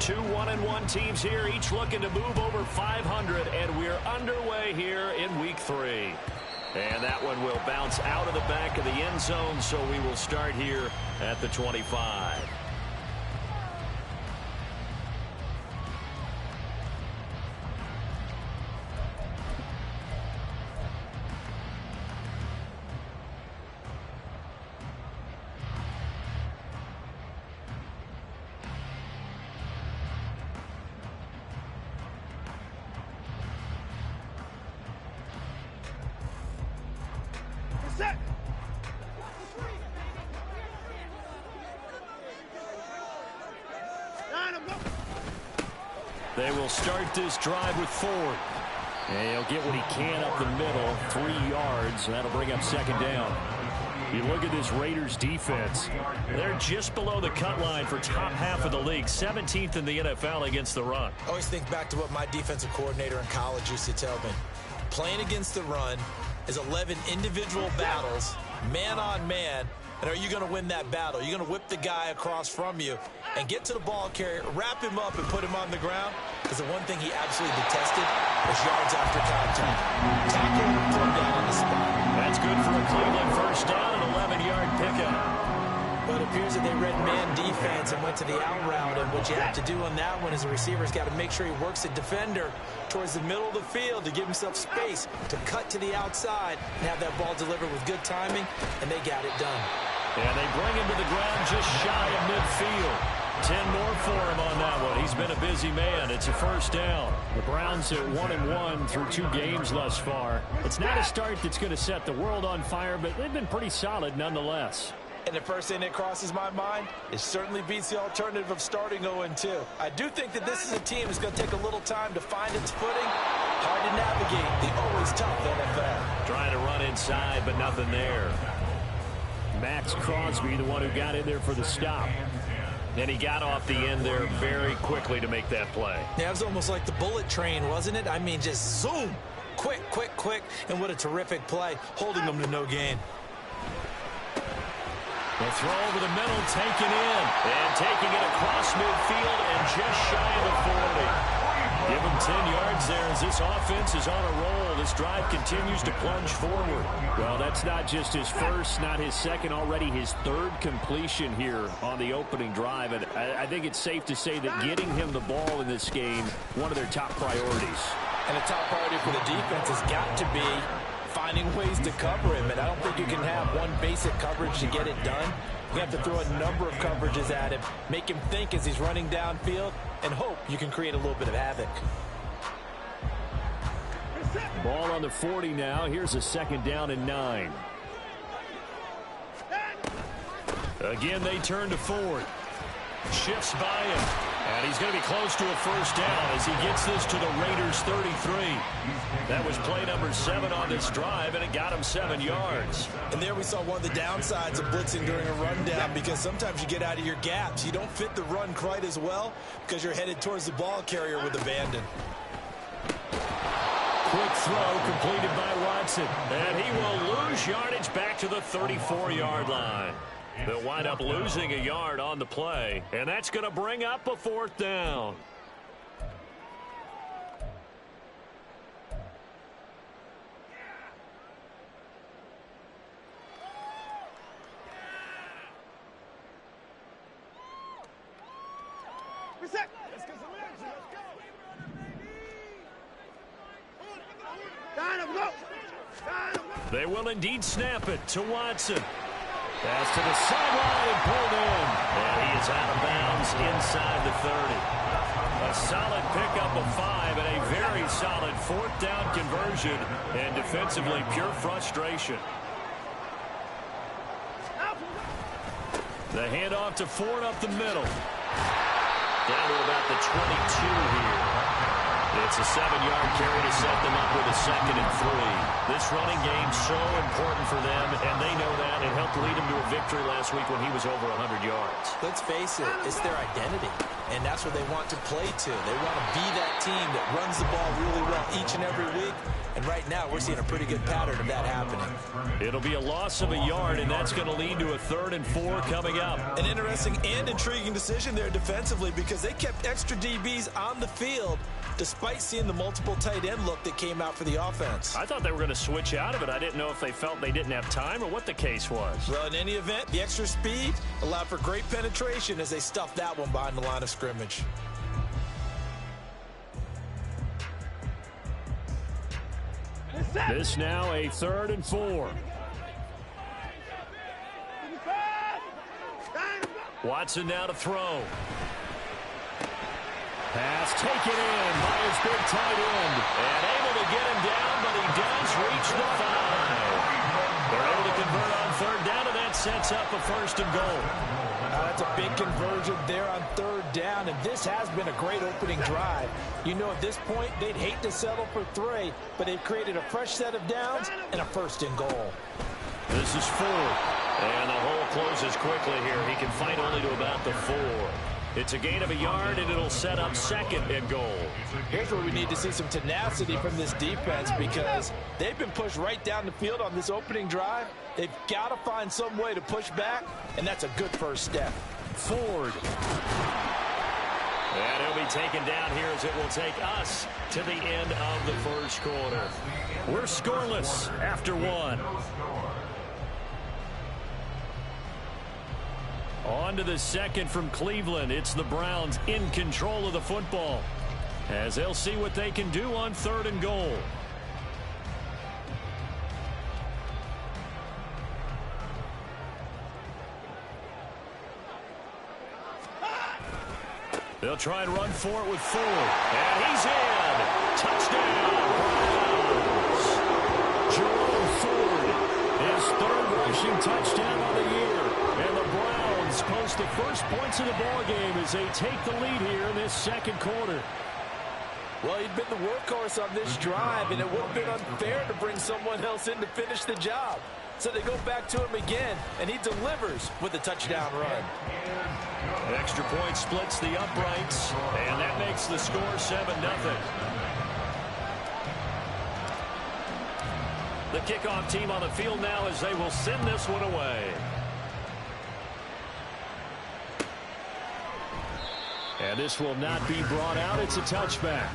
Two 1-1 teams here, each looking to move over 500, and we're underway here in week 3. And that one will bounce out of the back of the end zone, so we will start here at the 25. They will start this drive with Ford. And he'll get what he can up the middle, 3 yards, and that'll bring up second down. You look at this Raiders defense. They're just below the cut line for top half of the league, 17th in the NFL against the run. I always think back to what my defensive coordinator in college used to tell me. Playing against the run is 11 individual battles, man on man, and are you going to win that battle? You're going to whip the guy across from you and get to the ball carrier, wrap him up, and put him on the ground. Because the one thing he absolutely detested was yards after contact. Tackle him, put him down on the spot. That's good for a Cleveland first down, an 11-yard pickup. But it appears that they read man defense and went to the out route. And what you have to do on that one is the receiver's got to make sure he works the defender towards the middle of the field to give himself space to cut to the outside and have that ball delivered with good timing, and they got it done. And they bring him to the ground just shy of midfield. 10 more for him on that one. He's been a busy man. It's a first down. The Browns at 1-1 through 2 games thus far. It's not a start that's going to set the world on fire, but they've been pretty solid nonetheless. And the first thing that crosses my mind, it certainly beats the alternative of starting 0-2. I do think that this is a team that's going to take a little time to find its footing. Hard to navigate the always tough NFL. Trying to run inside, but nothing there. Max Crosby, the one who got in there for the stop. And he got off the end there very quickly to make that play. Yeah, it was almost like the bullet train, wasn't it? I mean, just zoom. Quick, quick, quick. And what a terrific play, holding them to no gain. The throw over the middle, taken in. And taking it across midfield and just shy of the 40. Give him 10 yards there as this offense is on a roll. This drive continues to plunge forward. Well, that's not just his first, not his second, already his 3rd completion here on the opening drive. And I think it's safe to say that getting him the ball in this game, one of their top priorities. And the top priority for the defense has got to be finding ways to cover him. And I don't think you can have one basic coverage to get it done. You have to throw a number of coverages at him, make him think as he's running downfield, and hope you can create a little bit of havoc. Ball on the 40 now. Here's a second down and 9. Again, they turn to Ford. Shifts by him. And he's going to be close to a first down as he gets this to the Raiders' 33. That was play number 7 on this drive, and it got him 7 yards. And there we saw one of the downsides of blitzing during a rundown, because sometimes you get out of your gaps. You don't fit the run quite as well because you're headed towards the ball carrier with abandon. Quick throw completed by Watson. And he will lose yardage back to the 34-yard line. They'll wind up losing a yard on the play, and that's going to bring up a 4th down. They will indeed snap it to Watson. Pass to the sideline and pulled in. And he is out of bounds inside the 30. A solid pickup of 5 and a very solid 4th down conversion. And defensively, pure frustration. The handoff to Ford up the middle. Down to about the 22 here. It's a 7-yard carry to set them up with a 2nd and 3. This running game so important for them, and they know that. It helps helped lead them to a victory last week when he was over 100 yards. Let's face it, it's their identity, and that's what they want to play to. They want to be that team that runs the ball really well each and every week, and right now we're seeing a pretty good pattern of that happening. It'll be a loss of a yard, and that's going to lead to a 3rd and 4 coming up. An interesting and intriguing decision there defensively because they kept extra DBs on the field despite seeing the multiple tight end look that came out for the offense. I thought they were going to switch out of it. I didn't know if they felt they didn't have time or what the case was. Well, in any event, the extra speed allowed for great penetration as they stuffed that one behind the line of scrimmage. This now a 3rd and 4. Watson now to throw. Pass taken in by his big tight end. And able to get him down, but he does reach the 5. They're able to convert on 3rd down, and that sets up a 1st and goal. That's a big conversion there on 3rd down, and this has been a great opening drive. You know, at this point, they'd hate to settle for 3, but they've created a fresh set of downs and a 1st and goal. This is 4. And the hole closes quickly here. He can fight only to about the 4. It's a gain of a yard, and it'll set up 2nd and goal. Here's where we need to see some tenacity from this defense because they've been pushed right down the field on this opening drive. They've got to find some way to push back, and that's a good first step. Ford. And he'll be taken down here as it will take us to the end of the 1st quarter. We're scoreless after 1. On to the 2nd from Cleveland. It's the Browns in control of the football as they'll see what they can do on 3rd and goal. They'll try and run for it with Ford. And he's in. Touchdown, Browns. Jerome Ford, his 3rd rushing touchdown of the year. And the Browns post the first points of the ballgame as they take the lead here in this 2nd quarter. Well, he'd been the workhorse on this drive, and it would have been unfair to bring someone else in to finish the job. So they go back to him again, and he delivers with a touchdown run. Extra point splits the uprights, and that makes the score 7-0. The kickoff team on the field now as they will send this one away. And this will not be brought out. It's a touchback.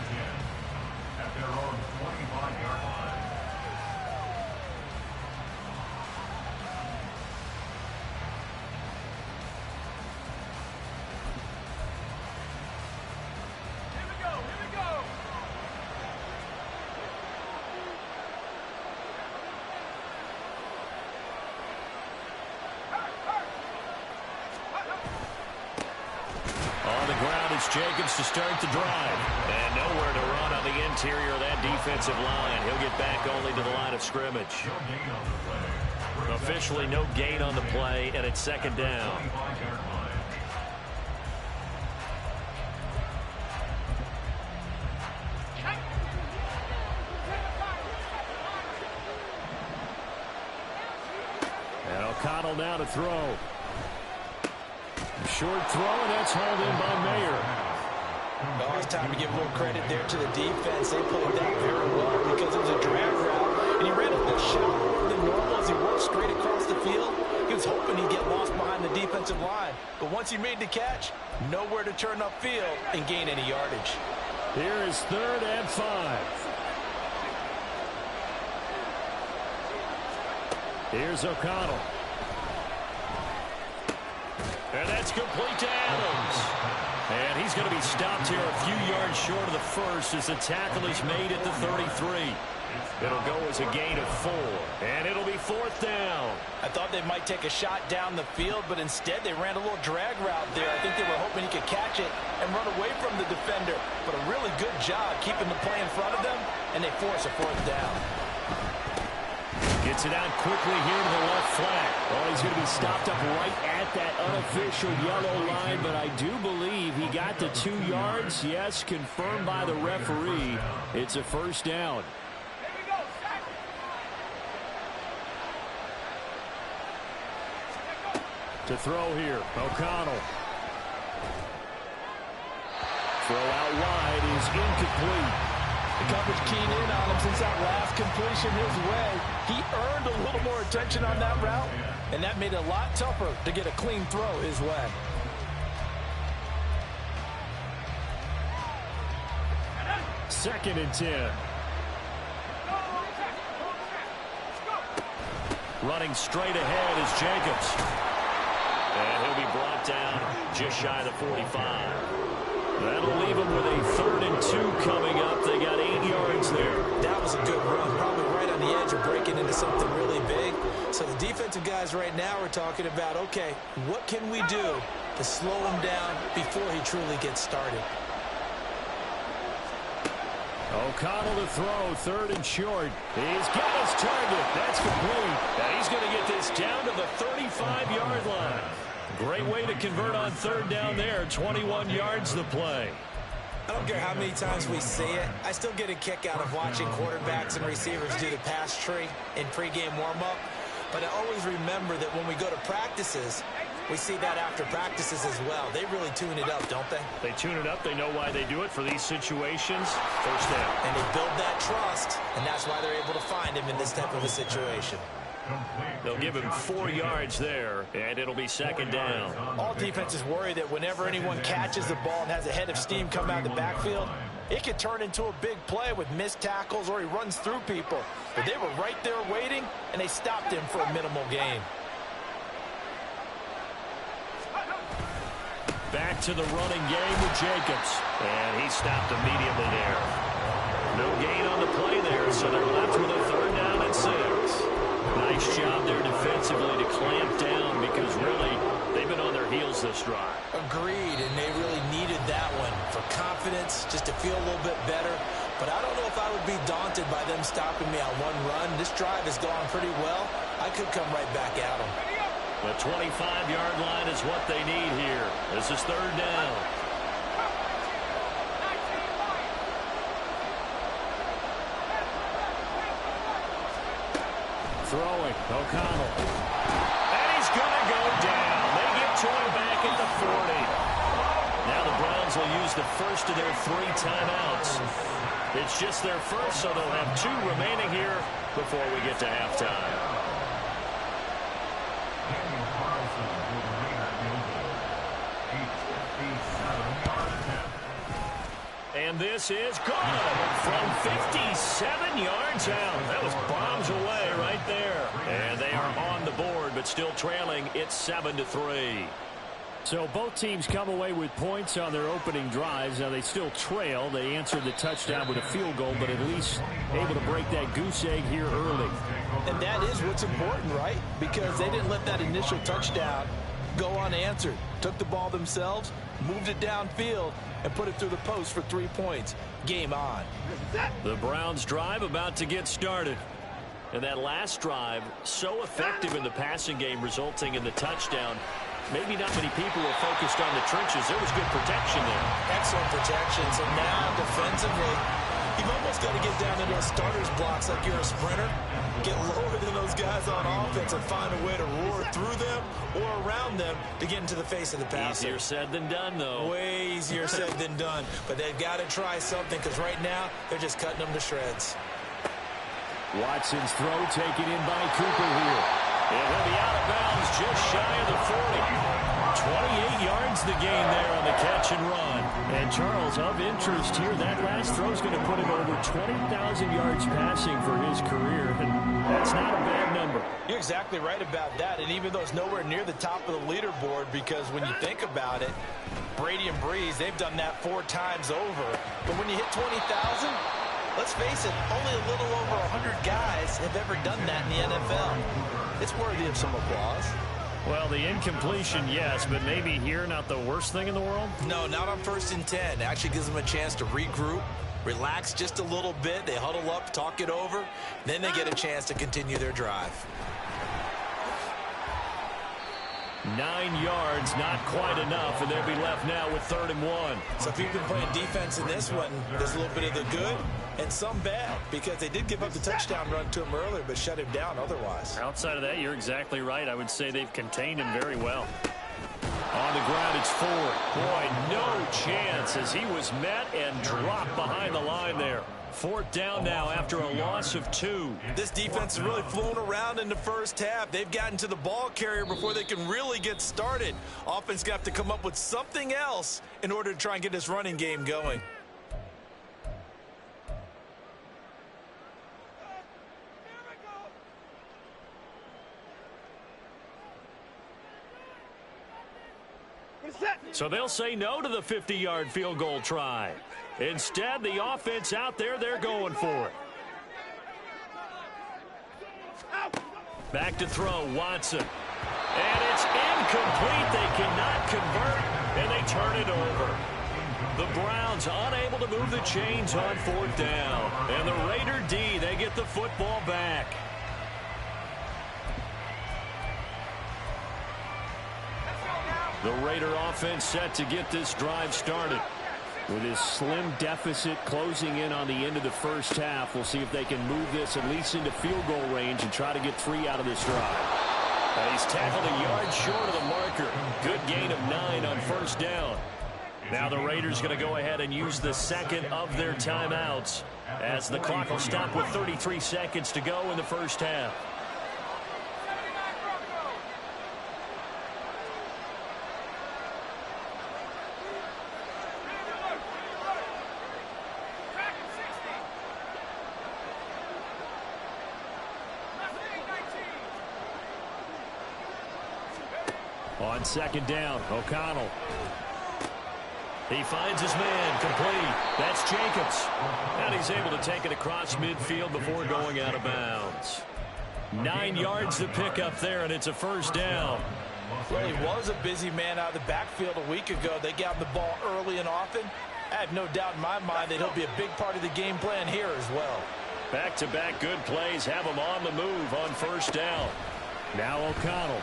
Jacobs to start the drive. And nowhere to run on the interior of that defensive line. He'll get back only to the line of scrimmage. Officially no gain on the play, and it's 2nd down. And O'Connell now to throw. Short throw, and that's hauled in by Mayer. Oh, it's time to give a little credit there to the defense. They played that very well because it was a drag route, and he ran a little shallower than normal as he worked straight across the field. He was hoping he'd get lost behind the defensive line, but once he made the catch, nowhere to turn upfield and gain any yardage. Here is 3rd and 5. Here's O'Connell. And that's complete to Adams. And he's going to be stopped here a few yards short of the 1st as the tackle is made at the 33. It'll go as a gain of 4. And it'll be 4th down. I thought they might take a shot down the field, but instead they ran a little drag route there. I think they were hoping he could catch it and run away from the defender. But a really good job keeping the play in front of them, and they force a 4th down. Gets it out quickly here to the left flat. Oh, he's going to be stopped up right at that unofficial yellow line, but I do believe he got the 2 yards. Yes, confirmed by the referee. It's a 1st down. To throw here, O'Connell. Throw out wide is incomplete. The coverage keyed in on him since that last completion his way. He earned a little more attention on that route, and that made it a lot tougher to get a clean throw his way. Second and 10. Running straight ahead is Jacobs. And he'll be brought down just shy of the 45. That'll leave them with a 3rd and 2 coming up. They got 8 yards there. That was a good run, probably right on the edge of breaking into something really big. So the defensive guys right now are talking about, okay, what can we do to slow him down before he truly gets started? O'Connell to throw, 3rd and short. He's got his target. That's complete. And he's going to get this down to the 35-yard line. Great way to convert on 3rd down there. 21 yards the play. I don't care how many times we see it. I still get a kick out of watching quarterbacks and receivers do the pass tree in pregame warm-up. But I always remember that when we go to practices, we see that after practices as well. They really tune it up, don't they? They tune it up. They know why they do it for these situations. First down. And they build that trust, and that's why they're able to find him in this type of a situation. They'll give him 4 yards there, and it'll be 2nd down. All defenses worry that whenever anyone catches the ball and has a head of steam come out of the backfield, it could turn into a big play with missed tackles or he runs through people. But they were right there waiting, and they stopped him for a minimal gain. Back to the running game with Jacobs. And he stopped immediately there. No gain on the play there, so they're left with a 3rd down and 6. Nice job there defensively to clamp down because really they've been on their heels this drive. Agreed, and they really needed that one for confidence, just to feel a little bit better. But I don't know if I would be daunted by them stopping me on one run. This drive has gone pretty well. I could come right back at them. The 25-yard line is what they need here. This is 3rd down. Throwing, O'Connell. And he's going to go down. They get to him back at the 40. Now the Browns will use the first of their 3 timeouts. It's just their first, so they'll have 2 remaining here before we get to halftime. And this is good from 57 yards out. That was bombs away right there. And they are on the board, but still trailing. It's 7-3. So both teams come away with points on their opening drives. Now they still trail. They answered the touchdown with a field goal, but at least able to break that goose egg here early. And that is what's important, right? Because they didn't let that initial touchdown go unanswered. Took the ball themselves, moved it downfield, and put it through the post for 3 points. Game on. The Browns drive about to get started. And that last drive, so effective in the passing game, resulting in the touchdown. Maybe not many people were focused on the trenches. There was good protection there. Excellent protection. So now defensively, you've almost got to get down into those starters blocks like you're a sprinter. Get lower than those guys on offense and find a way to roar through them or around them to get into the face of the passer. Easier said than done, though. Way easier said than done. But they've got to try something because right now they're just cutting them to shreds. Watson's throw taken in by Cooper here. It will be out of bounds just shy of the 40. 28 yards the gain there on the catch and run. And Charles, of interest here, that last throw is going to put him over 20,000 yards passing for his career. And that's not a bad number. You're exactly right about that. And even though it's nowhere near the top of the leaderboard, because when you think about it, Brady and Breeze, they've done that 4 times over. But when you hit 20,000, let's face it, only a little over 100 guys have ever done that in the NFL. It's worthy of some applause. Well, the incompletion, yes, but maybe here not the worst thing in the world? No, not on 1st and 10. Actually gives them a chance to regroup, relax just a little bit. They huddle up, talk it over. Then they get a chance to continue their drive. 9 yards, not quite enough, and they'll be left now with 3rd and 1. So if you've been playing defense in this one, there's a little bit of the good and some bad, because they did give up the touchdown run to him earlier, but shut him down otherwise. Outside of that, you're exactly right. I would say they've contained him very well. On the ground, it's Ford. Boy, no chance as he was met and dropped behind the line there. Fourth down now after a loss of 2. This defense has really flown around in the first half. They've gotten to the ball carrier before they can really get started. Offense got to come up with something else in order to try and get this running game going. So they'll say no to the 50-yard field goal try. Instead, the offense out there, they're going for it. Back to throw, Watson. And it's incomplete. They cannot convert, and they turn it over. The Browns unable to move the chains on fourth down. And the Raider D, they get the football back. The Raider offense set to get this drive started. With his slim deficit closing in on the end of the first half, we'll see if they can move this at least into field goal range and try to get 3 out of this drive. And he's tackled a yard short of the marker. Good gain of 9 on first down. Now the Raiders going to go ahead and use the second of their timeouts as the clock will stop with 33 seconds to go in the first half. On second down, O'Connell. He finds his man, complete. That's Jacobs. And he's able to take it across midfield before going out of bounds. 9 yards to pick up there, and it's a first down. Well, he was a busy man out of the backfield a week ago. They got him the ball early and often. I have no doubt in my mind that he'll be a big part of the game plan here as well. Back-to-back good plays have him on the move on first down. Now O'Connell.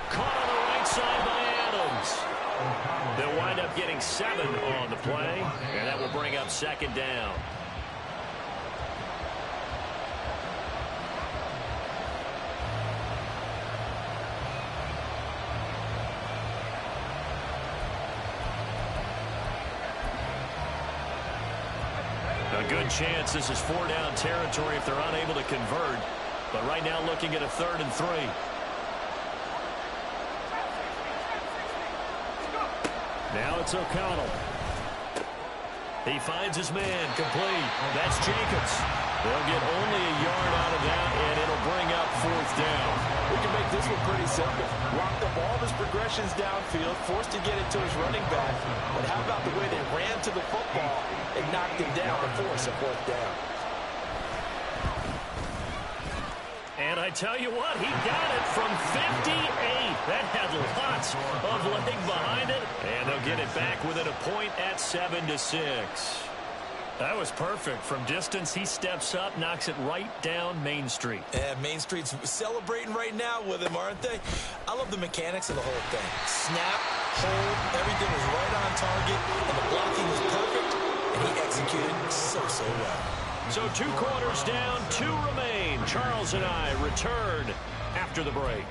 Caught on the right side by Adams. They'll wind up getting 7 on the play, and that will bring up second down. A good chance this is 4-down territory if they're unable to convert, but right now looking at a 3rd and 3. Now it's O'Connell. He finds his man, complete. That's Jacobs. They'll get only a yard out of that, and it'll bring up 4th down. We can make this one pretty simple. Locked up all of his progressions downfield, forced to get it to his running back. But how about the way they ran to the football and knocked him down to force a 4th down? And I tell you what, he got it from 58. That had lots of leg behind it. And they'll get it back within a point at 7-6. That was perfect. From distance, he steps up, knocks it right down Main Street. Yeah, Main Street's celebrating right now with him, aren't they? I love the mechanics of the whole thing. Snap, hold, everything was right on target, and the blocking was perfect, and he executed so well. So 2 quarters down, 2 remain. Charles and I return after the break.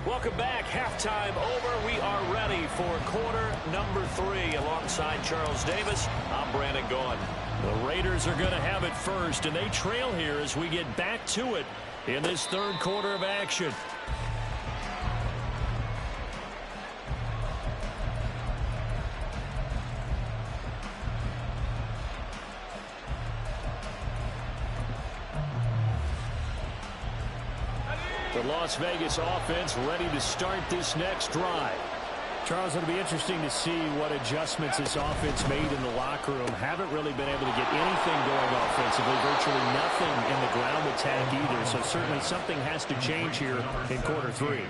Welcome back. Halftime over. We are ready for quarter number 3. Alongside Charles Davis, I'm Brandon Gaudin. The Raiders are going to have it first, and they trail here as we get back to it in this 3rd quarter of action. The Las Vegas offense ready to start this next drive. Charles, it'll be interesting to see what adjustments this offense made in the locker room. Haven't really been able to get anything going offensively. Virtually nothing in the ground attack either. So certainly something has to change here in quarter 3.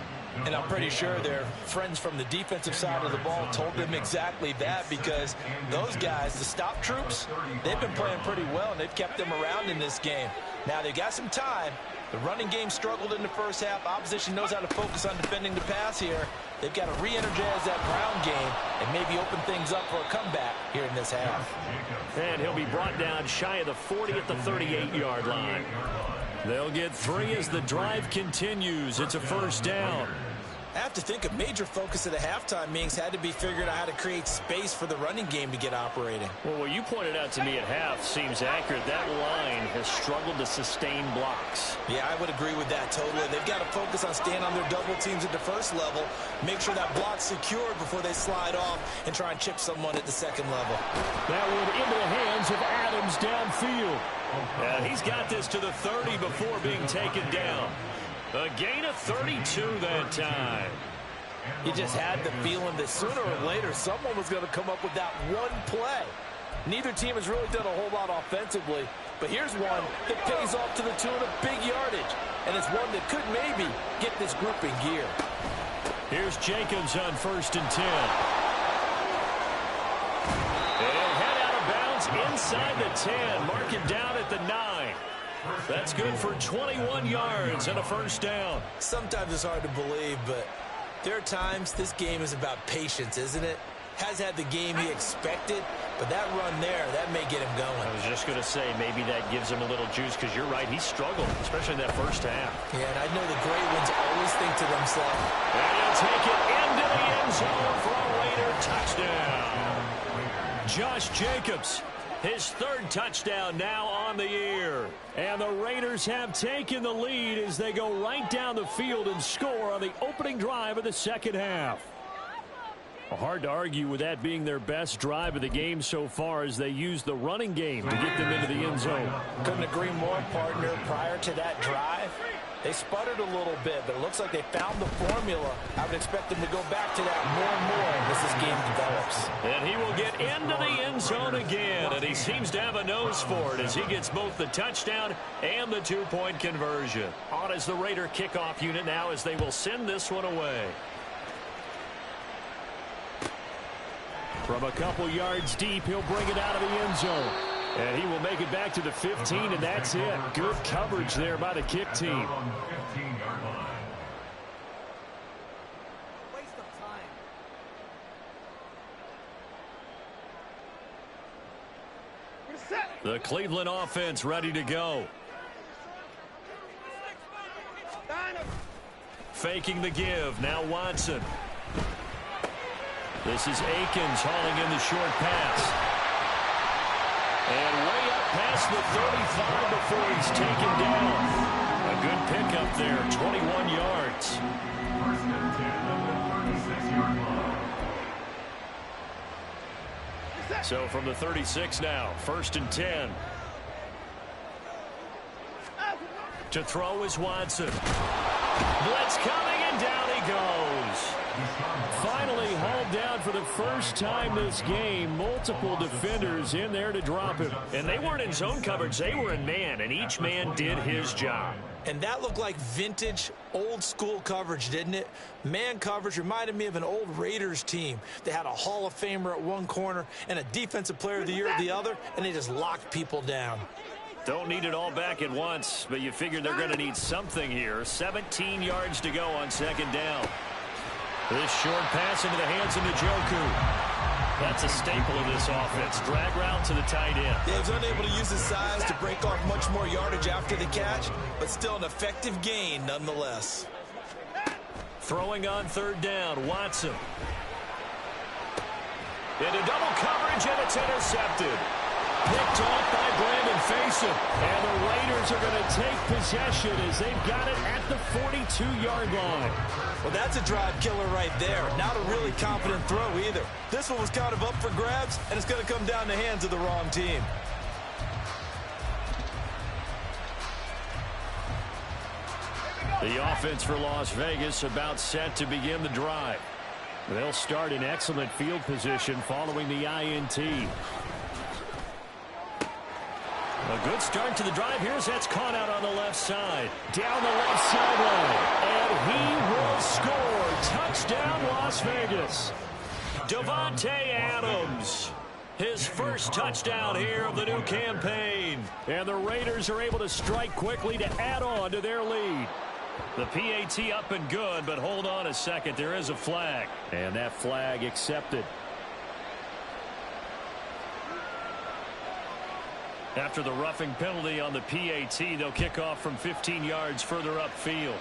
And I'm pretty sure their friends from the defensive side of the ball told them exactly that, because those guys, the stop troops, they've been playing pretty well, and they've kept them around in this game. Now, they've got some time. The running game struggled in the first half. Opposition knows how to focus on defending the pass here. They've got to re-energize that ground game and maybe open things up for a comeback here in this half. And he'll be brought down shy of the 40 at the 38-yard line. They'll get 3 as the drive continues. It's a first down. I have to think a major focus of the halftime meetings had to be figuring out how to create space for the running game to get operating. Well, what you pointed out to me at half seems accurate. That line has struggled to sustain blocks. Yeah, I would agree with that totally. They've got to focus on staying on their double teams at the first level, make sure that block's secured before they slide off and try and chip someone at the second level. That one into the hands of Adams downfield. He's got this to the 30 before being taken down. A gain of 32 that time. You just had the feeling that sooner or later someone was going to come up with that one play. Neither team has really done a whole lot offensively, but here's one that pays off to the tune of big yardage, and it's one that could maybe get this group in gear. Here's Jacobs on 1st and 10. And he'll head out of bounds inside the 10. Mark him down at the 9. That's good for 21 yards and a first down. Sometimes it's hard to believe, but there are times this game is about patience, isn't it? Has had the game he expected, but that run there, that may get him going. I was just going to say, maybe that gives him a little juice, because you're right, he struggled, especially in that first half. Yeah, and I know the great ones always think to themselves, and he'll take it into the end zone for a Raider touchdown. Josh Jacobs, his 3rd touchdown now on the year. And the Raiders have taken the lead as they go right down the field and score on the opening drive of the second half. Hard to argue with that being their best drive of the game so far, as they use the running game to get them into the end zone. Couldn't agree more, partner. Prior to that drive, they sputtered a little bit, but it looks like they found the formula. I would expect them to go back to that more and more as this game develops. And he will get into the end zone again, and he seems to have a nose for it as he gets both the touchdown and the 2-point conversion. On as the Raider kickoff unit now, as they will send this one away. From a couple yards deep, he'll bring it out of the end zone. And he will make it back to the 15, and that's it. Good coverage there by the kick team. The Cleveland offense ready to go. Faking the give. Now Watson. This is Akins hauling in the short pass. And way up past the 35 before he's taken down. A good pickup there, 21 yards. So from the 36 now, 1st and 10. To throw is Watson. Blitz coming, and down he goes. Finally hauled down for the first time this game. Multiple defenders in there to drop him. And they weren't in zone coverage. They were in man, and each man did his job. And that looked like vintage, old-school coverage, didn't it? Man coverage reminded me of an old Raiders team. They had a Hall of Famer at one corner and a Defensive Player of the Year at the other, and they just locked people down. Don't need it all back at once, but you figure they're going to need something here. 17 yards to go on 2nd down. This short pass into the hands of Njoku. That's a staple of this offense. Drag route to the tight end. Yeah, he's unable to use his size to break off much more yardage after the catch, but still an effective gain nonetheless. Throwing on 3rd down, Watson. Into double coverage, and it's intercepted. Picked off by Brandon Faison. And the Raiders are going to take possession as they've got it at the 42-yard line. Well, that's a drive killer right there. Not a really confident throw either. This one was kind of up for grabs, and it's going to come down the hands of the wrong team. The offense for Las Vegas about set to begin the drive. They'll start in excellent field position following the INT. A good start to the drive. That's caught out on the left side. Down the left sideline. And he will score. Touchdown, Las Vegas. Davante Adams. His first touchdown here of the new campaign. And the Raiders are able to strike quickly to add on to their lead. The PAT up and good, but hold on a second. There is a flag. And that flag accepted. After the roughing penalty on the PAT, they'll kick off from 15 yards further upfield.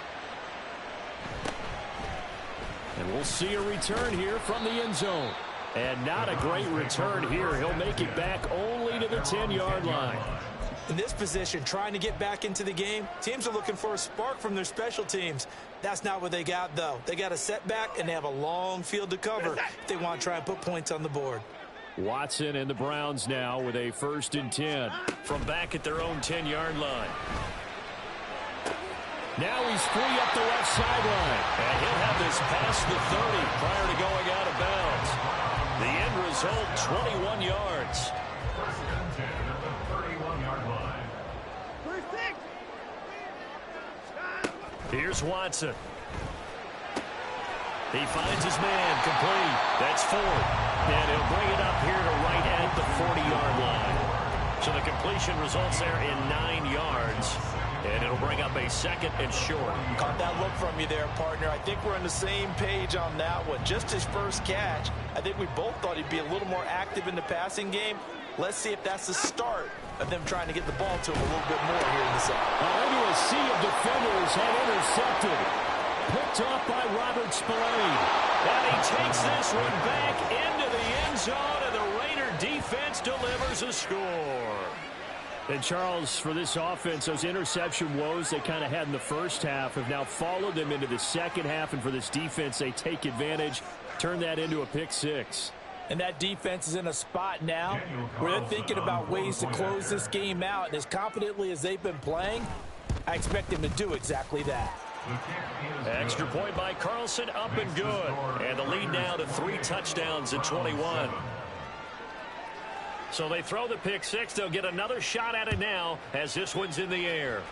And we'll see a return here from the end zone. And not a great return here. He'll make it back only to the 10-yard line. In this position, trying to get back into the game, teams are looking for a spark from their special teams. That's not what they got, though. They got a setback, and they have a long field to cover if they want to try and put points on the board. Watson and the Browns now with a 1st and 10 from back at their own 10-yard line. Now he's free up the left sideline. And he'll have this past the 30 prior to going out of bounds. The end result, 21 yards. Here's Watson. He finds his man, complete. That's Ford. And he'll bring it up here to right at the 40-yard line. So the completion results there in 9 yards. And it'll bring up a 2nd and short. Caught that look from you there, partner. I think we're on the same page on that one. Just his first catch. I think we both thought he'd be a little more active in the passing game. Let's see if that's the start of them trying to get the ball to him a little bit more here in the second. Into a sea of defenders and intercepted. Picked off by Robert Spillane. And he takes this one back into the end zone, and the Raider defense delivers a score. And Charles, for this offense, those interception woes they kind of had in the first half have now followed them into the second half, and for this defense, they take advantage, turn that into a pick 6. And that defense is in a spot now where they're thinking about ways to close this game out. And as confidently as they've been playing, I expect them to do exactly that. Extra point by Carlson, up and good. And the lead now to 3 touchdowns at 21. So they throw the pick 6. They'll get another shot at it now as this one's in the air.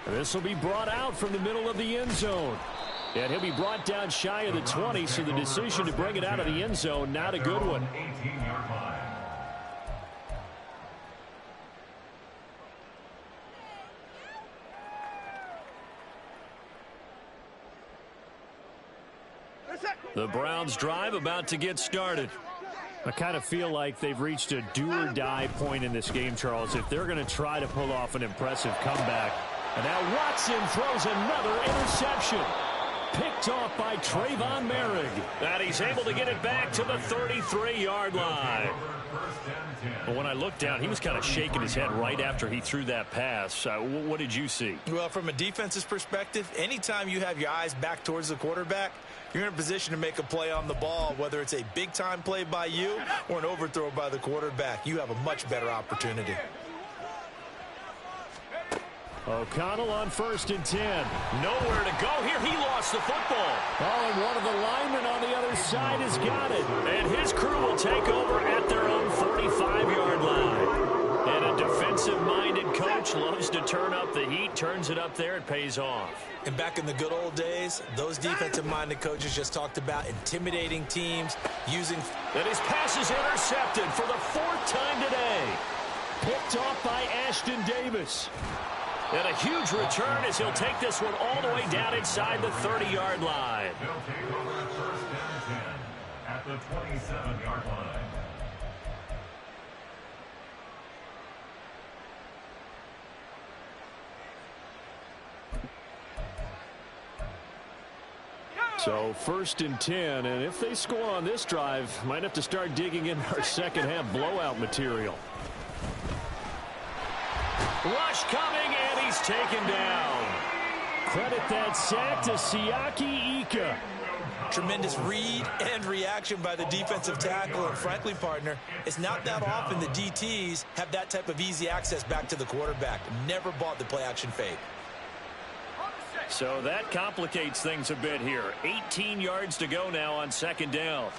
This will be brought out from the middle of the end zone. And he'll be brought down shy of the 20, so the decision to bring it out of the end zone, not a good one. The Browns drive about to get started. I kind of feel like they've reached a do-or-die point in this game, Charles, if they're going to try to pull off an impressive comeback. And now Watson throws another interception. Picked off by Trayvon Merrick. And he's able to get it back to the 33-yard line. But when I looked down, he was kind of shaking his head right after he threw that pass. What did you see? Well, from a defense's perspective, anytime you have your eyes back towards the quarterback, you're in a position to make a play on the ball, whether it's a big-time play by you or an overthrow by the quarterback. You have a much better opportunity. O'Connell on 1st and 10. Nowhere to go here. He lost the football. Oh, and one of the linemen on the other side has got it. And his crew will take over at their own 45-yard line. And a defensive-minded coach loves to turn up the heat, turns it up there, it pays off. And back in the good old days, those defensive-minded coaches just talked about intimidating teams, using... And his pass is intercepted for the 4th time today. Picked off by Ashton Davis. And a huge return as he'll take this one all the way down inside the 30-yard line. They'll take over 1st and 10 at the 27-yard line. So 1st and 10, and if they score on this drive, might have to start digging in our second half blowout material. Rush coming, and he's taken down. Credit that sack to Siaki Ika. Tremendous read and reaction by the defensive tackle, and frankly, partner, it's not that often the DTs have that type of easy access back to the quarterback. Never bought the play-action fake. So that complicates things a bit here. 18 yards to go now on 2nd down.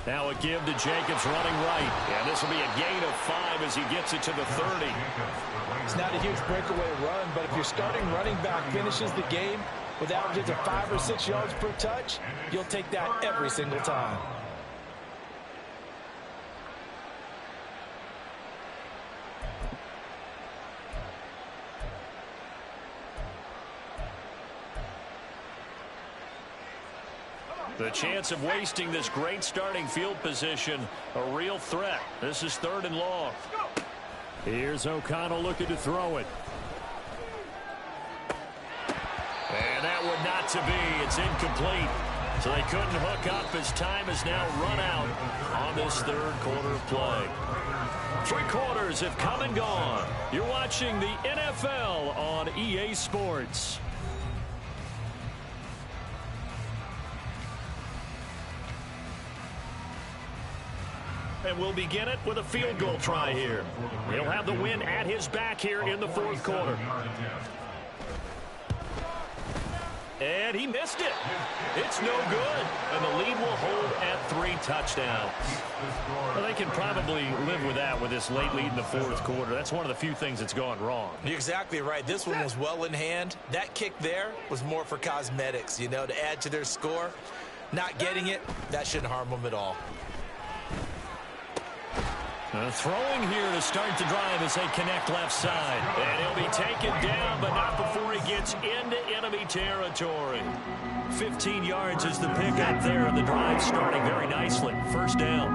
Now a give to Jacobs running right. And this will be a gain of 5 as he gets it to the 30. It's not a huge breakaway run, but if your starting running back finishes the game with averages of 5 or 6 yards per touch, you'll take that every single time. The chance of wasting this great starting field position, a real threat. This is 3rd and long. Here's O'Connell looking to throw it. And that one not to be. It's incomplete. So they couldn't hook up as time has now run out on this 3rd quarter of play. 3 quarters have come and gone. You're watching the NFL on EA Sports. And we'll begin it with a field goal try here. He'll have the win at his back here in the 4th quarter. And he missed it. It's no good. And the lead will hold at 3 touchdowns. Well, they can probably live with that with this late lead in the 4th quarter. That's one of the few things that's gone wrong. You're exactly right. This one was well in hand. That kick there was more for cosmetics, you know, to add to their score. Not getting it, that shouldn't harm them at all. Throwing here to start the drive as they connect left side. And he'll be taken down, but not before he gets into enemy territory. 15 yards is the pickup there, and the drive starting very nicely. 1st down.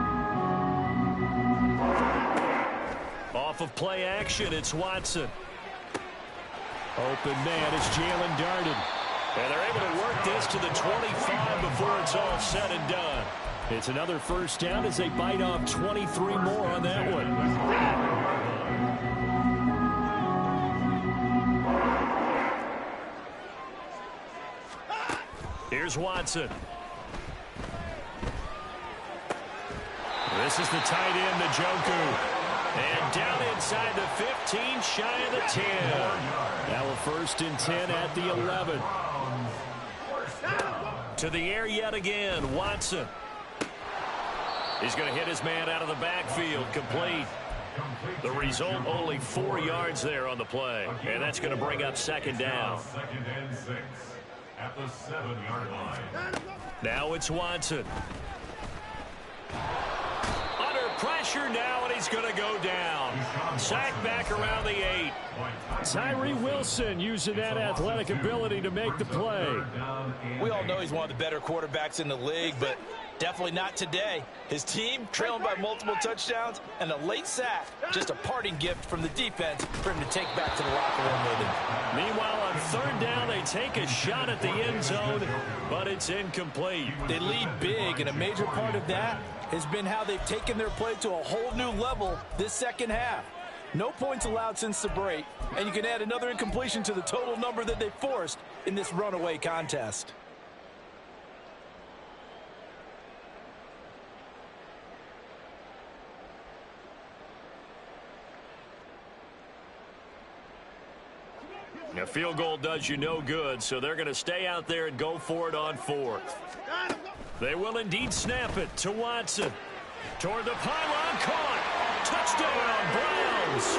Off of play action, it's Watson. Open man is Jalen Darden. And they're able to work this to the 25 before it's all said and done. It's another 1st down as they bite off 23 more on that one. Here's Watson. This is the tight end, Njoku. And down inside the 15, shy of the 10. Now a 1st and 10 at the 11. To the air yet again, Watson. He's going to hit his man out of the backfield, complete. The result, only 4 yards there on the play. And that's going to bring up 2nd down. 2nd and 6 at the 7-yard line. Now it's Watson. Under pressure now, and he's going to go down. Sacked back around the 8. Tyree Wilson using that athletic ability to make the play. We all know he's one of the better quarterbacks in the league, but definitely not today. His team trailing by multiple touchdowns, and a late sack, just a parting gift from the defense for him to take back to the locker room with him. Meanwhile, on 3rd down, they take a shot at the end zone, but it's incomplete. They lead big, and a major part of that has been how they've taken their play to a whole new level this 2nd half. No points allowed since the break, and you can add another incompletion to the total number that they forced in this runaway contest. A field goal does you no good, so they're going to stay out there and go for it on 4th. They will indeed snap it to Watson. Toward the pylon, caught. Touchdown, Browns.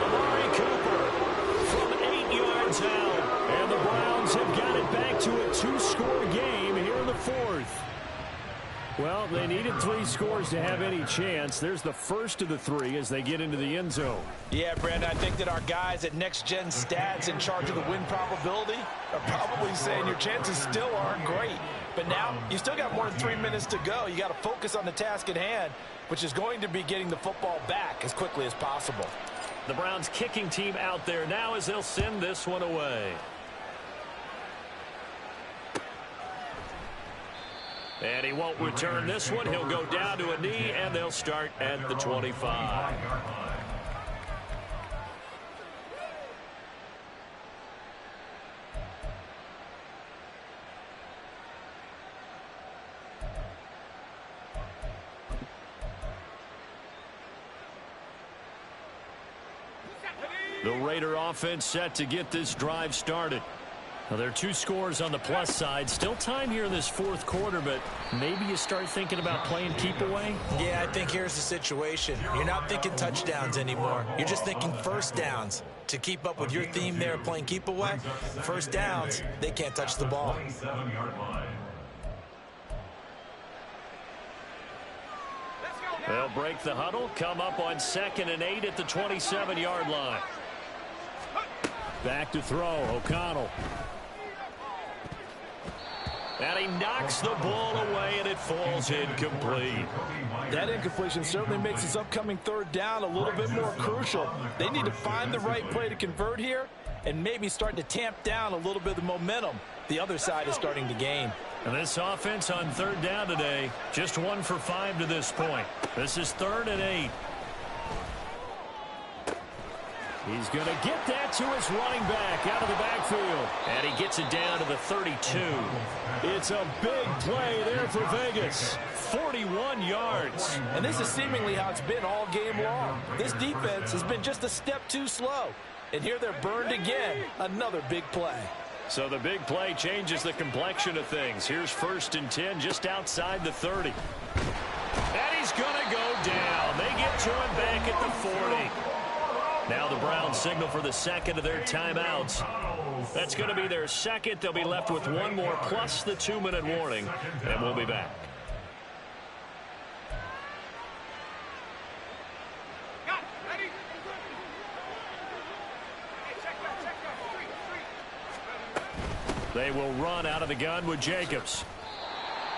Amari Cooper from 8 yards out. And the Browns have got it back to a 2-score game here in the 4th. Well, they needed 3 scores to have any chance. There's the first of the 3 as they get into the end zone. Yeah, Brandon, I think that our guys at Next Gen Stats in charge of the win probability are probably saying your chances still aren't great. But now you still got more than 3 minutes to go. You got to focus on the task at hand, which is going to be getting the football back as quickly as possible. The Browns kicking team out there now as they'll send this one away. And he won't return this one. He'll go down to a knee, and they'll start at the 25. The Raider offense set to get this drive started. Well, there are 2 scores on the plus side. Still time here in this fourth quarter, but maybe you start thinking about playing keep away? Yeah, I think here's the situation. You're not thinking touchdowns anymore. You're just thinking first downs. To keep up with your theme there playing keep away, first downs, they can't touch the ball. 27-yard line. They'll break the huddle, come up on 2nd and 8 at the 27-yard line. Back to throw, O'Connell. And he knocks the ball away, and it falls incomplete. That incompletion certainly makes this upcoming third down a little bit more crucial. They need to find the right play to convert here and maybe start to tamp down a little bit of the momentum the other side is starting to gain. And this offense on third down today, just 1 for 5 to this point. This is 3rd and 8. He's going to get that to his running back out of the backfield. And he gets it down to the 32. It's a big play there for Vegas. 41 yards. And this is seemingly how it's been all game long. This defense has been just a step too slow. And here they're burned again. Another big play. So the big play changes the complexion of things. Here's 1st and 10 just outside the 30. And he's going to go down. They get to him back at the 40. Now the Browns signal for the 2nd of their timeouts. That's going to be their 2nd. They'll be left with 1 more plus the 2-minute warning. And we'll be back. They will run out of the gun with Jacobs.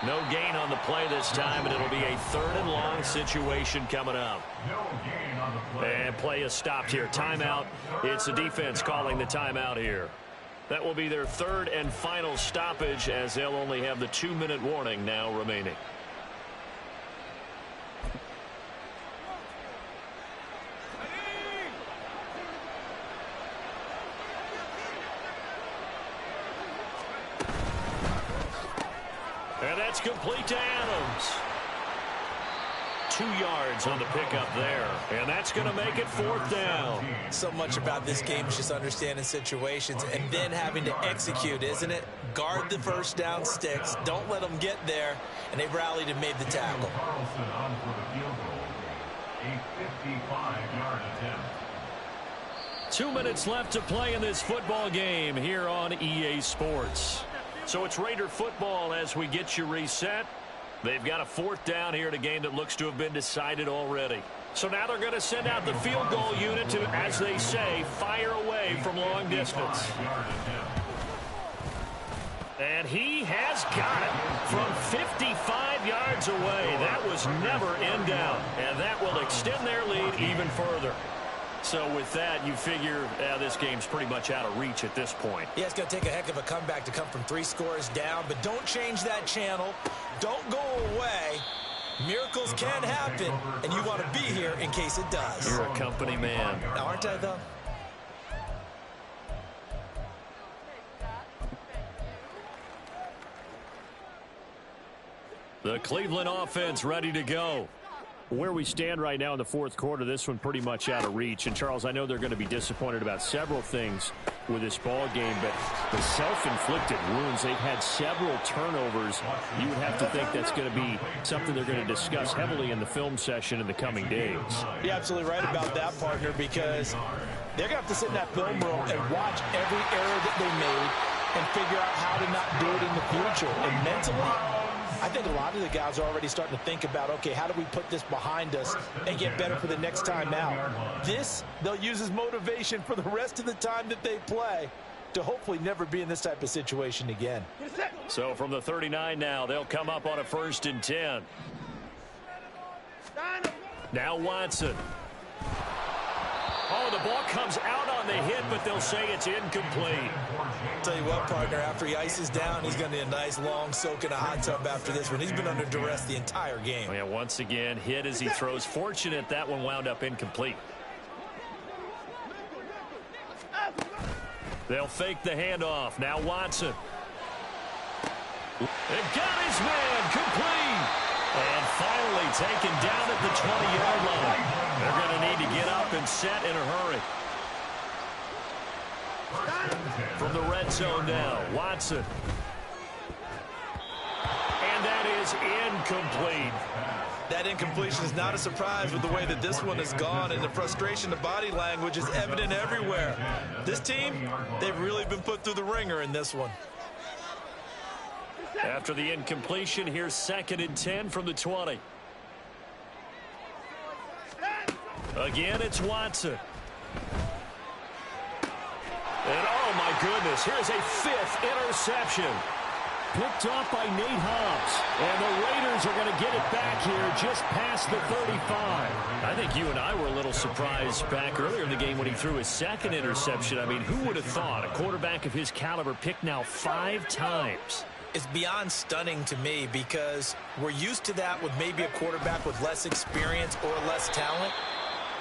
No gain on the play this time, and it'll be a 3rd and long situation coming up. And play is stopped here. Timeout. It's the defense calling the timeout here. That will be their 3rd and final stoppage, as they'll only have the 2-minute warning now remaining. And that's complete to Adams. 2 yards on the pickup there. And that's going to make it 4th down. So much about this game is just understanding situations and then having to execute, isn't it? Guard the first down sticks. Don't let them get there. And they rallied and made the tackle. Carlson on for the field goal. A 55-yard attempt. 2 minutes left to play in this football game here on EA Sports. So it's Raider football as we get you reset. They've got a 4th down here in a game that looks to have been decided already. So now they're going to send out the field goal unit to, as they say, fire away from long distance. And he has got it from 55 yards away. That was never in doubt. And that will extend their lead even further. So with that, you figure this game's pretty much out of reach at this point. Yeah, it's going to take a heck of a comeback to come from 3 scores down, but don't change that channel. Don't go away. Miracles can happen, and you want to be here in case it does. You're a company man. Now, aren't I, though? The Cleveland offense ready to go. Where we stand right now in the 4th quarter, this one pretty much out of reach. And, Charles, I know they're going to be disappointed about several things with this ball game, but the self-inflicted wounds, they've had several turnovers. You would have to think that's going to be something they're going to discuss heavily in the film session in the coming days. You're absolutely right about that, partner, because they're going to have to sit in that film room and watch every error that they made and figure out how to not do it in the future. And mentally, I think a lot of the guys are already starting to think about, okay, how do we put this behind us and get better for the next time out? This, they'll use as motivation for the rest of the time that they play to hopefully never be in this type of situation again. So from the 39 now, they'll come up on a 1st and 10. Now Watson. Oh, the ball comes out on the hit, but they'll say it's incomplete. Tell you what, partner, after he ices down, he's going to need a nice long soak in a hot tub after this one. He's been under duress the entire game. Oh, yeah, once again, hit as he throws. Fortunate that one wound up incomplete. They'll fake the handoff. Now Watson. And got his man complete. And finally taken down at the 20-yard line. They're going to need to get up and set in a hurry. From the red zone now, Watson. And that is incomplete. That incompletion is not a surprise with the way that this one has gone, and the frustration, the body language is evident everywhere. This team, they've really been put through the ringer in this one. After the incompletion, here's 2nd and 10 from the 20. Again, it's Watson. And oh my goodness, here's a 5th interception. Picked off by Nate Hobbs. And the Raiders are going to get it back here just past the 35. I think you and I were a little surprised back earlier in the game when he threw his 2nd interception. I mean, who would have thought a quarterback of his caliber picked now 5 times? It's beyond stunning to me because we're used to that with maybe a quarterback with less experience or less talent.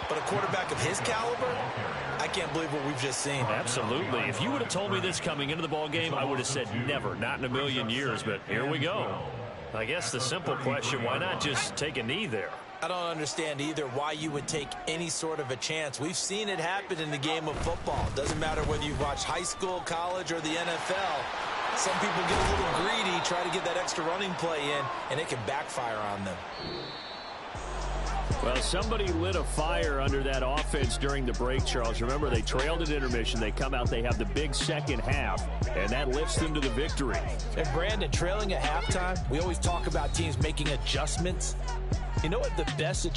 But a quarterback of his caliber, I can't believe what we've just seen. Absolutely. If you would have told me this coming into the ball game, I would have said never, not in a million years. But here we go. I guess the simple question, why not just take a knee there? I don't understand either why you would take any sort of a chance. We've seen it happen in the game of football. Doesn't matter whether you've watched high school, college, or the NFL. Some people get a little greedy, try to get that extra running play in, and it can backfire on them. Well, somebody lit a fire under that offense during the break, Charles. Remember, they trailed at intermission. They come out, they have the big second half, and that lifts them to the victory. And, Brandon, trailing at halftime, we always talk about teams making adjustments. You know what the best